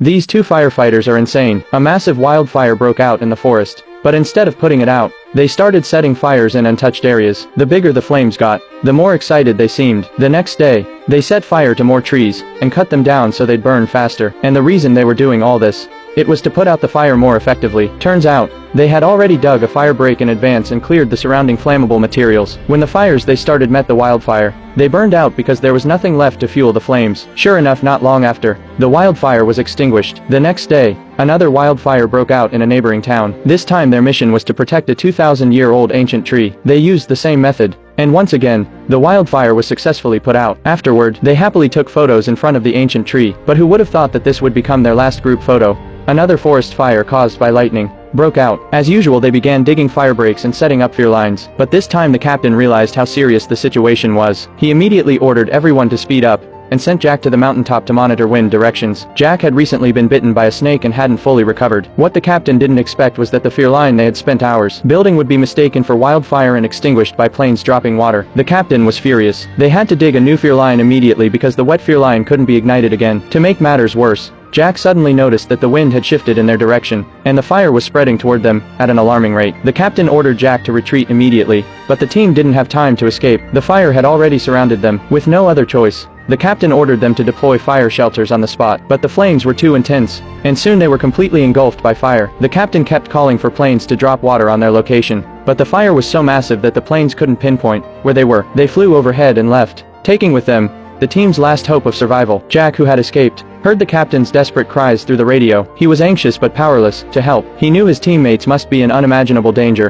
These two firefighters are insane. A massive wildfire broke out in the forest. But instead of putting it out, they started setting fires in untouched areas. The bigger the flames got, the more excited they seemed. The next day, they set fire to more trees, and cut them down so they'd burn faster. And the reason they were doing all this, it was to put out the fire more effectively. Turns out, they had already dug a fire break in advance and cleared the surrounding flammable materials. When the fires they started met the wildfire, they burned out because there was nothing left to fuel the flames. Sure enough, not long after, the wildfire was extinguished. The next day, another wildfire broke out in a neighboring town. This time their mission was to protect a 2,000-year-old ancient tree. They used the same method, and once again, the wildfire was successfully put out. Afterward, they happily took photos in front of the ancient tree. But who would have thought that this would become their last group photo? Another forest fire caused by lightning broke out. As usual, they began digging fire breaks and setting up fear lines. But this time the captain realized how serious the situation was. He immediately ordered everyone to speed up, and sent Jack to the mountaintop to monitor wind directions. Jack had recently been bitten by a snake and hadn't fully recovered. What the captain didn't expect was that the fear line they had spent hours building would be mistaken for wildfire and extinguished by planes dropping water. The captain was furious. They had to dig a new fear line immediately because the wet fear line couldn't be ignited again. To make matters worse, Jack suddenly noticed that the wind had shifted in their direction, and the fire was spreading toward them at an alarming rate. The captain ordered Jack to retreat immediately, but the team didn't have time to escape. The fire had already surrounded them. With no other choice, the captain ordered them to deploy fire shelters on the spot, but the flames were too intense, and soon they were completely engulfed by fire. The captain kept calling for planes to drop water on their location, but the fire was so massive that the planes couldn't pinpoint where they were. They flew overhead and left, taking with them the team's last hope of survival. Jack, who had escaped, heard the captain's desperate cries through the radio. He was anxious but powerless to help. He knew his teammates must be in unimaginable danger.